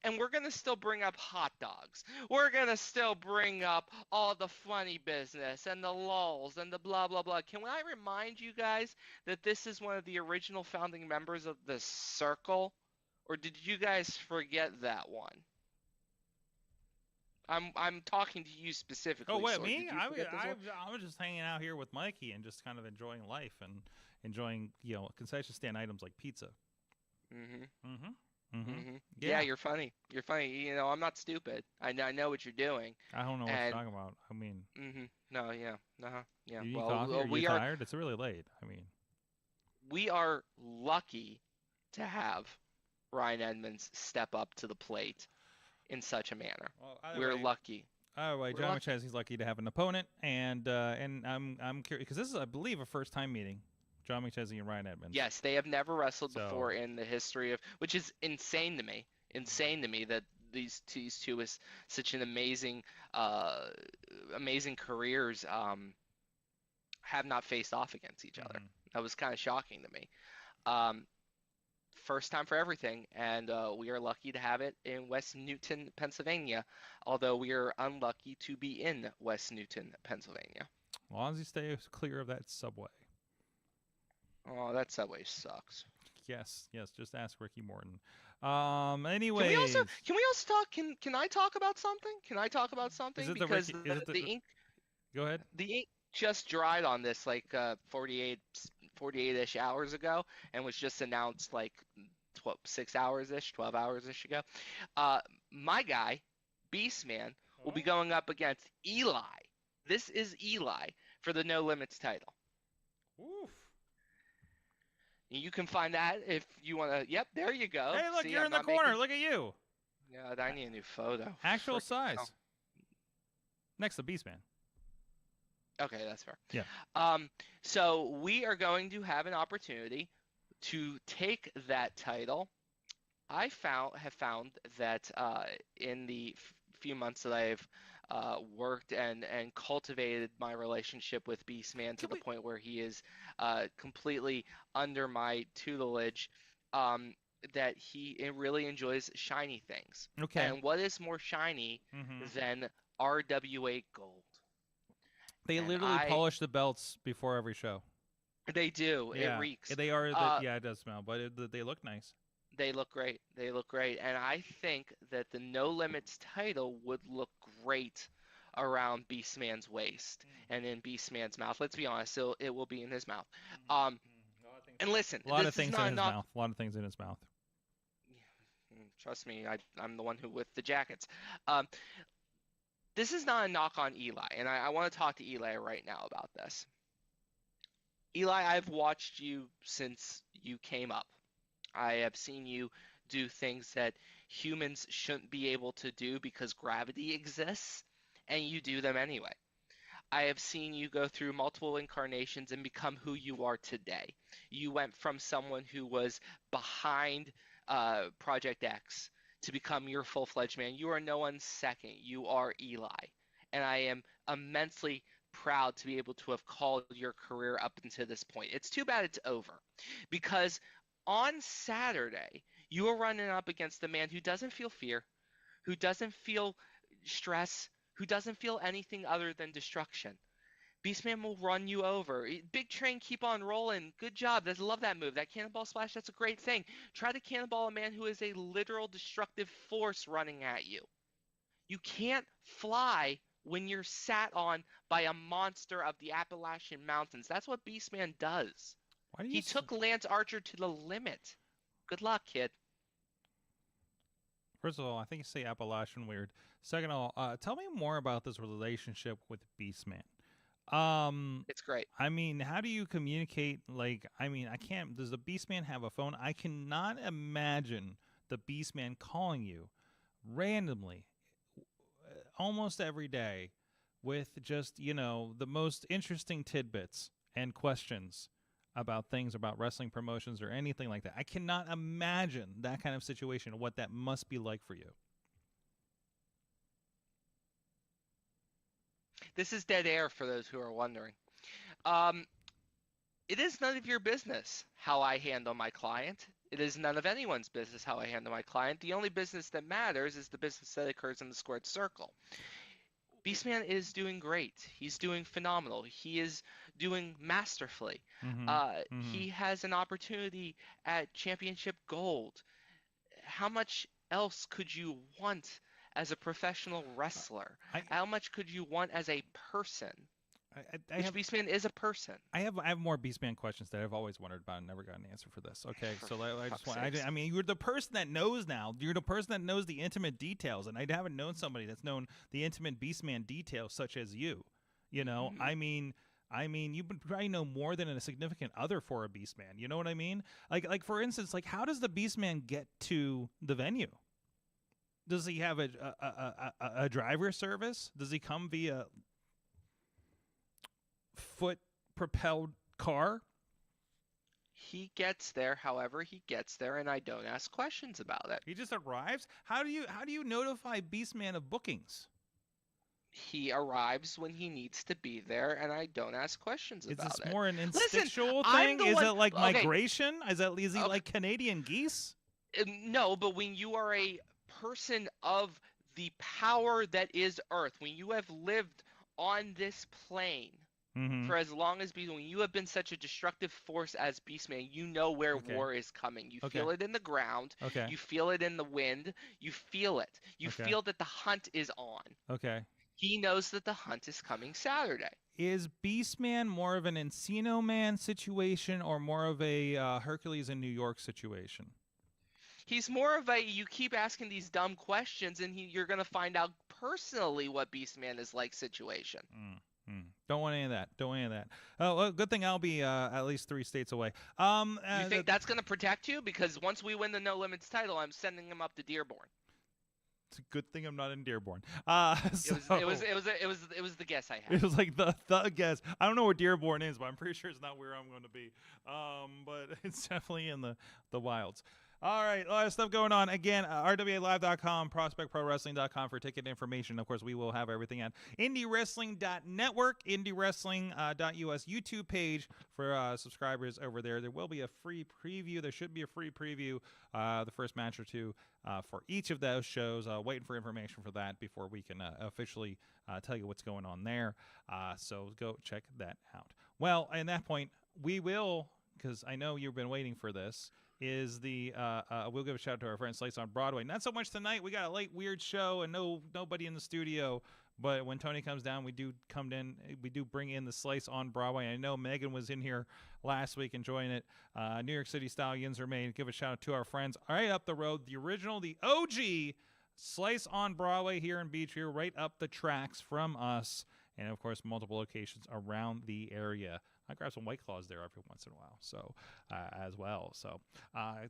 and we're going to still bring up hot dogs. We're going to still bring up all the funny business and the lulls and the blah, blah, blah. Can I remind you guys that this is one of the original founding members of the Circle? Or did you guys forget that one? I'm talking to you specifically. Oh, wait, Sword. me? I was just hanging out here with Mikey and just kind of enjoying life and enjoying, concession stand items like pizza. Yeah, you're funny. You're funny. I'm not stupid. I know what you're doing. I don't know what you're talking about. I mean. No, yeah. Yeah. You coffee or you tired? It's really late. I mean. We are lucky to have Ryan Edmonds step up to the plate in such a manner. Well, we're lucky. John McChesney's lucky to have an opponent, and I'm curious because this is, I believe, a first-time meeting. John McChesney and Ryan Edmonds. Yes, they have never wrestled before in the history of, which is insane to me. Insane to me that these two with such an amazing careers have not faced off against each other. That was kind of shocking to me. First time for everything, and we are lucky to have it in West Newton, Pennsylvania, although we are unlucky to be in West Newton, Pennsylvania. As long as you stay clear of that subway. Oh, that subway sucks. Yes, just ask Ricky Morton. Anyway. Can we also talk, can I talk about something? Can I talk about something? Because the ink... Go ahead. The ink just dried on this 48-ish hours ago and was just announced 6 hours-ish, 12 hours-ish ago. My guy, Beastman, will be going up against Eli. This is Eli for the No Limits title. Oof. You can find that if you want to. Yep, there you go. Hey, look, you're in the corner. Look at you. Yeah, I need a new photo. Actual size. Oh. Next to Beastman. Okay, that's fair. Yeah. So we are going to have an opportunity to take that title. I have found that in the few months that I've worked and cultivated my relationship with Beastman to the point where he is completely under my tutelage, that he really enjoys shiny things. Okay. And what is more shiny than RWA Gold? They literally polish the belts before every show. They do. Yeah. It reeks. They are. Yeah, it does smell, but they look nice. They look great. And I think that the No Limits title would look great around Beastman's waist and in Beastman's mouth. Let's be honest, it will be in his mouth. And listen, a lot this of things is not in his enough. mouth. A lot of things in his mouth. Trust me, I'm the one who with the jackets. This is not a knock on Eli, and I want to talk to Eli right now about this. Eli, I've watched you since you came up. I have seen you do things that humans shouldn't be able to do because gravity exists, and you do them anyway. I have seen you go through multiple incarnations and become who you are today. You went from someone who was behind Project X to become your full-fledged man. You are no one's second. You are Eli. And I am immensely proud to be able to have called your career up until this point. It's too bad it's over, because on Saturday, you are running up against a man who doesn't feel fear, who doesn't feel stress, who doesn't feel anything other than destruction. Beastman will run you over. Big train, keep on rolling. Good job. I love that move. That cannonball splash, that's a great thing. Try to cannonball a man who is a literal destructive force running at you. You can't fly when you're sat on by a monster of the Appalachian Mountains. That's what Beastman does. He took Lance Archer to the limit. Good luck, kid. First of all, I think you say Appalachian weird. Second of all, tell me more about this relationship with Beastman. It's great. I mean, how do you communicate? Like, I mean, I can't. Does the Beastman have a phone? I cannot imagine the Beastman calling you randomly almost every day with just, you know, the most interesting tidbits and questions about things about wrestling promotions or anything like that. I cannot imagine that kind of situation, what that must be like for you. This is dead air for those who are wondering. It is none of your business how I handle my client. It is none of anyone's business how I handle my client. The only business that matters is the business that occurs in the squared circle. Beastman is doing great. He's doing phenomenal. He is doing masterfully. He has an opportunity at Championship Gold. How much else could you want as a professional wrestler? How much could you want as a person? Beastman is a person. I have more Beastman questions that I've always wondered about and never got an answer for this. Okay, so I just want. I mean, you're the person that knows now. You're the person that knows the intimate details, and I haven't known somebody that's known the intimate Beastman details such as you. You know, I mean, you probably know more than a significant other for a Beastman. You know what I mean? Like for instance, like how does the Beastman get to the venue? Does he have a driver service? Does he come via foot-propelled car? He gets there, however he gets there, and I don't ask questions about it. He just arrives? How do you notify Beastman of bookings? He arrives when he needs to be there, and I don't ask questions about it. Is this more an instinctual thing? Is it like migration? Is he like Canadian geese? No, but when you are a person of the power that is Earth, when you have lived on this plane for as long as when you have been such a destructive force as Beastman, you know where war is coming. You feel it in the ground. You feel it in the wind. You feel it. You feel that the hunt is on. Okay. He knows that the hunt is coming Saturday. Is Beastman more of an Encino Man situation or more of a Hercules in New York situation? He's more of a, you keep asking these dumb questions and you're going to find out personally what Beastman is like situation. Don't want any of that. Oh, well, good thing I'll be at least 3 states away. You think that's going to protect you? Because once we win the No Limits title, I'm sending him up to Dearborn. It's a good thing I'm not in Dearborn. It was the guess I had. It was like the guess. I don't know where Dearborn is, but I'm pretty sure it's not where I'm going to be. But it's definitely in the wilds. All right, a lot of stuff going on. Again, rwalive.com, prospectprowrestling.com for ticket information. Of course, we will have everything at indiewrestling.network, indiewrestling.us YouTube page for subscribers over there. There will be a free preview. There should be a free preview, the first match or two for each of those shows. Waiting for information for that before we can officially tell you what's going on there. So go check that out. Well, at that point, we will, because I know you've been waiting for this, is the we'll give a shout out to our friend Slice on Broadway. Not so much tonight. We got a late weird show and nobody in the studio, But when Tony comes down, we do bring in the Slice on Broadway. I know Megan was in here last week enjoying it. New York City Stallions are made. Give a shout out to our friends right up the road. The original, the OG Slice on Broadway here in Beechview, right up the tracks from us. And, of course, multiple locations around the area. I grab some White Claws there every once in a while, so as well. So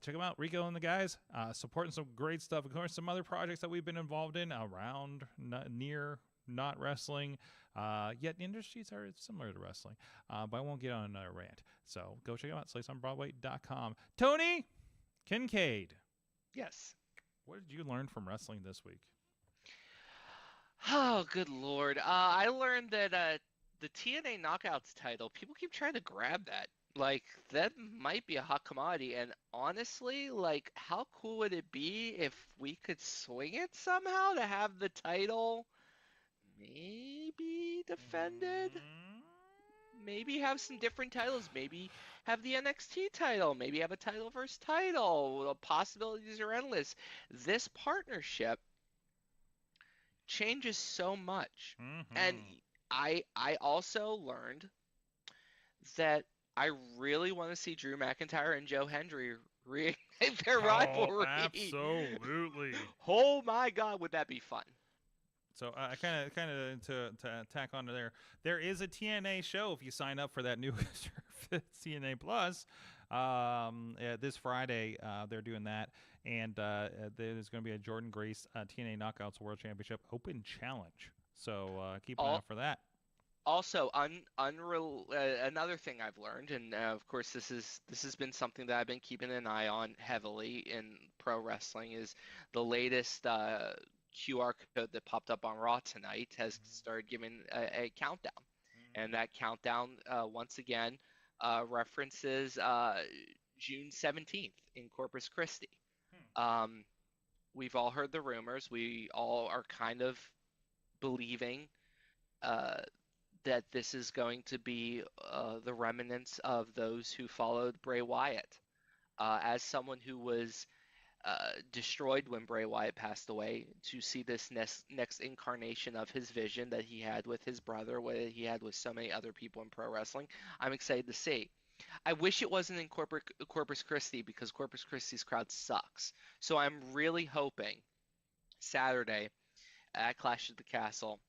check them out, Rico and the guys, supporting some great stuff. Of course, some other projects that we've been involved in around, not wrestling. Yet the industries are similar to wrestling, but I won't get on another rant. So go check them out, sliceonbroadway.com. Tony Kincaid. Yes. What did you learn from wrestling this week? Oh, good Lord. I learned that the TNA Knockouts title, people keep trying to grab that. Like, that might be a hot commodity. And honestly, like, how cool would it be if we could swing it somehow to have the title maybe defended? Maybe have some different titles. Maybe have the NXT title. Maybe have a title versus title. The possibilities are endless. This partnership changes so much. And I also learned that I really want to see Drew McIntyre and Joe Hendry reignite their rivalry. Absolutely. Oh my God, would that be fun? So I kind of to tack onto there is a TNA show if you sign up for that new TNA Plus. This Friday they're doing that, and there's going to be a Jordan Grace TNA Knockouts World Championship Open Challenge. So keep an eye out for that. Also, another thing I've learned, and of course this has been something that I've been keeping an eye on heavily in pro wrestling, is the latest QR code that popped up on Raw tonight has started giving a countdown, and that countdown once again references June 17th in Corpus Christi. We've all heard the rumors. We all are kind of believing that this is going to be the remnants of those who followed Bray Wyatt. As someone who was destroyed when Bray Wyatt passed away, to see this next incarnation of his vision that he had with his brother, what he had with so many other people in pro wrestling, I'm excited to see. I wish it wasn't in Corpus Christi, because Corpus Christi's crowd sucks. So I'm really hoping Saturday at Clash at the Castle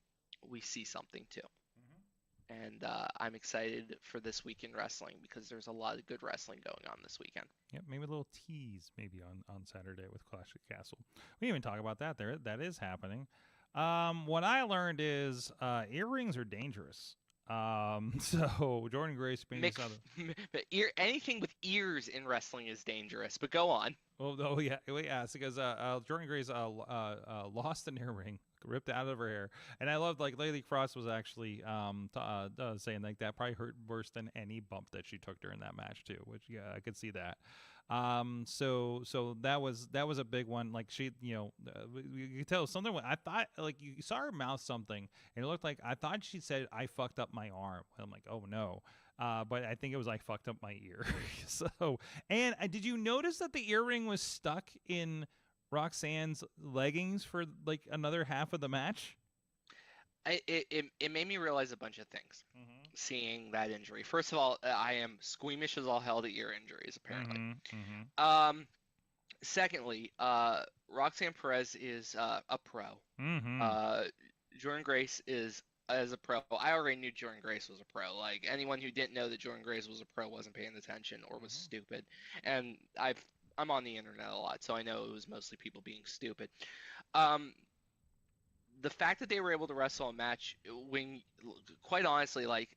we see something too. And I'm excited for this week in wrestling, because there's a lot of good wrestling going on this weekend. Yep, maybe a little tease maybe on Saturday with Clash at the Castle. We didn't even talk about that. That is happening. What I learned is earrings are dangerous. So Jordan Grace being anything with ears in wrestling is dangerous. But go on. Oh yeah, because Jordan Grace lost an earring, ripped out of her hair, and I loved, like, Lady Frost was actually saying, like, that probably hurt worse than any bump that she took during that match too, which, yeah, I could see that. So that was a big one. Like, she, you could tell something. I thought, like, you saw her mouth something, and it looked like, I thought she said, "I fucked up my arm." I'm like, oh no. But I think it was, "I fucked up my ear." So, and did you notice that the earring was stuck in Roxanne's leggings for like another half of the match? It made me realize a bunch of things. Seeing that injury. First of all, I am squeamish as all hell to ear injuries, apparently. Secondly, Roxanne Perez is a pro. Jordan Grace is as a pro. I already knew Jordan Grace was a pro. Like, anyone who didn't know that Jordan Grace was a pro wasn't paying attention or was stupid. And I'm on the internet a lot, so I know it was mostly people being stupid. The fact that they were able to wrestle a match when, quite honestly, like,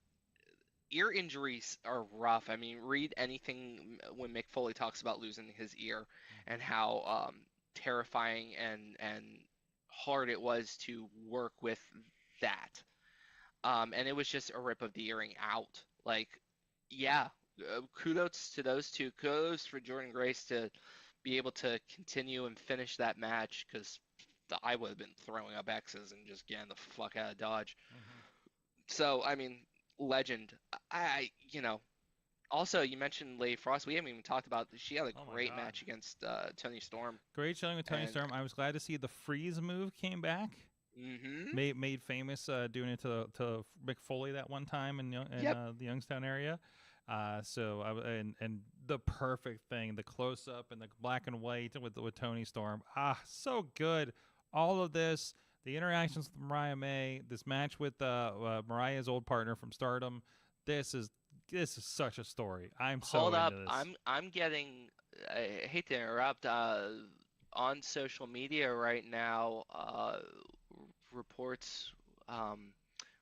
ear injuries are rough. I mean, read anything when Mick Foley talks about losing his ear and how terrifying and hard it was to work with that. And it was just a rip of the earring out. Like, yeah, kudos to those two. Kudos for Jordan Grace to be able to continue and finish that match, because I would have been throwing up X's and just getting the fuck out of Dodge. So, I mean, legend. Also, you mentioned Lady Frost. We haven't even talked about, she had a great match against Toni Storm. Great showing with Toni Storm. I was glad to see the freeze move came back. made famous doing it to Mick Foley that one time in the Youngstown area. And the perfect thing, the close up and the black and white with Tony Storm. So good. All of this, the interactions with Mariah May, this match with Mariah's old partner from Stardom. This is such a story. I'm so Hold up. into this. I'm getting, I hate to interrupt, on social media right now, reports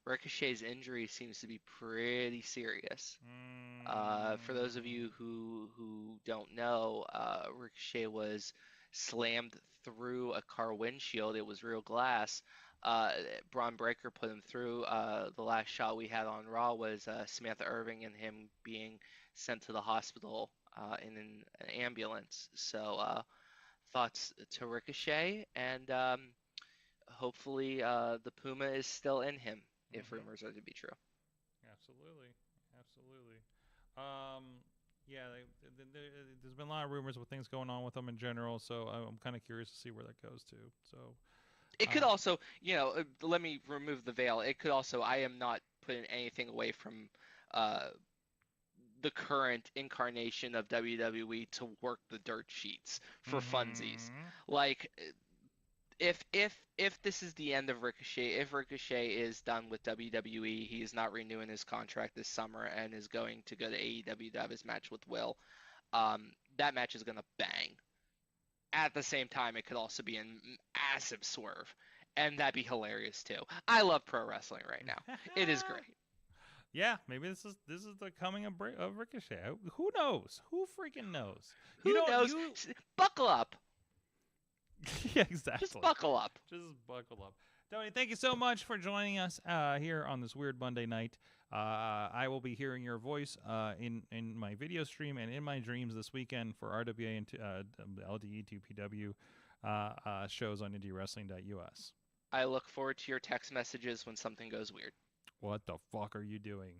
Ricochet's injury seems to be pretty serious. For those of you who don't know, Ricochet was slammed through a car windshield. It was real glass. Braun Breaker put him through. The last shot we had on Raw was Samantha Irving and him being sent to the hospital in an ambulance. So thoughts to Ricochet, and hopefully the Puma is still in him, if rumors are to be true. Absolutely. There's been a lot of rumors with things going on with them in general, so I'm kind of curious to see where that goes to. So it could also, let me remove the veil. It could also, I am not putting anything away from the current incarnation of WWE to work the dirt sheets for funsies. Like, if this is the end of Ricochet, if Ricochet is done with WWE, he's not renewing his contract this summer and is going to go to AEW to have his match with Will, that match is going to bang. At the same time, it could also be a massive swerve, and that'd be hilarious too. I love pro wrestling right now. It is great. Yeah, maybe this is the coming of Ricochet. Who knows? Who freaking knows? Who knows? Buckle up. Yeah, exactly. Just buckle up. Tony, thank you so much for joining us here on this weird Monday night. I will be hearing your voice in my video stream and in my dreams this weekend for RWA and LDE2PW shows on IndieWrestling.us. I look forward to your text messages when something goes weird. What the fuck are you doing?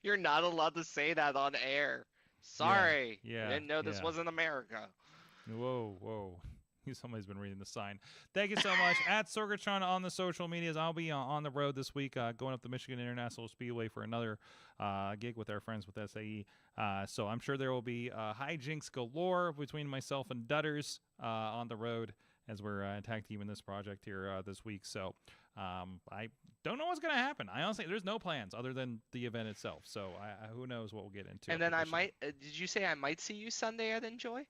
You're not allowed to say that on air. Sorry. Yeah. I didn't know this wasn't America. Whoa. Somebody's been reading the sign. Thank you so much. At Sorgatron on the social medias. I'll be on the road this week going up to Michigan International Speedway for another gig with our friends with SAE. So I'm sure there will be hijinks galore between myself and Dutters on the road as we're tag teaming this project here this week. So I don't know what's going to happen. I honestly, there's no plans other than the event itself. So who knows what we'll get into. And then I might, did you say I might see you Sunday at Enjoy?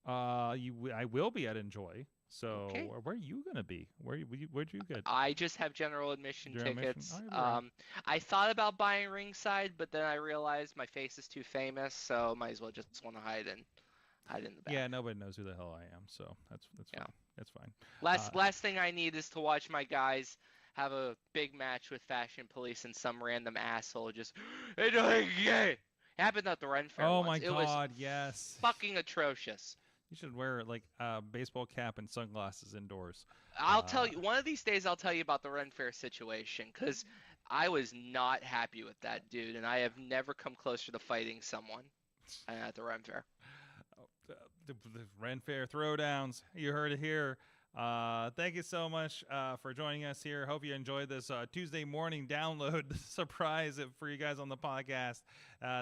I will be at Enjoy. So okay. Where are you gonna be? Where'd you get? I just have general admission tickets. I thought about buying ringside, but then I realized my face is too famous, so might as well just want to hide in the back. Yeah, nobody knows who the hell I am, so that's fine. That's fine. Last thing I need is to watch my guys have a big match with Fashion Police and some random asshole just it happened at the Ren Fair. Oh once. my It God, was yes. fucking atrocious. You should wear like a baseball cap and sunglasses indoors. I'll tell you, one of these days I'll tell you about the Ren Fair situation, because I was not happy with that dude, and I have never come closer to fighting someone at the Ren Fair. The Ren Fair throwdowns. You heard it here. Thank you so much for joining us here. Hope you enjoyed this Tuesday morning download surprise for you guys on the podcast.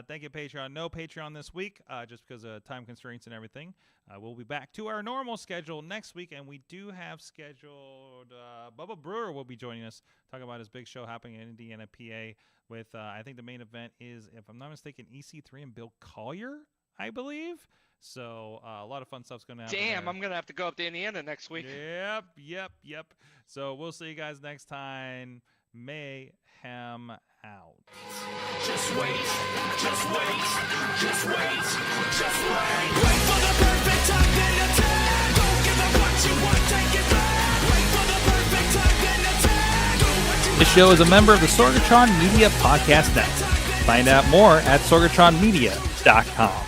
Thank you, Patreon. No Patreon this week, just because of time constraints and everything. We'll be back to our normal schedule next week, and we do have scheduled Bubba Brewer will be joining us, talking about his big show happening in Indiana, PA, with I think the main event is, if I'm not mistaken, EC3 and Bill Collier, I believe. So a lot of fun stuff's going to happen. Damn, there. I'm going to have to go up to Indiana next week. Yep. So we'll see you guys next time. Mayhem out. Just wait. Wait for the perfect time, then attack. Don't give up what you want, take it back. Wait for the perfect time, then attack. Do what you want. This show is a member of the Sorgatron Media Podcast Network. Find out more at sorgatronmedia.com.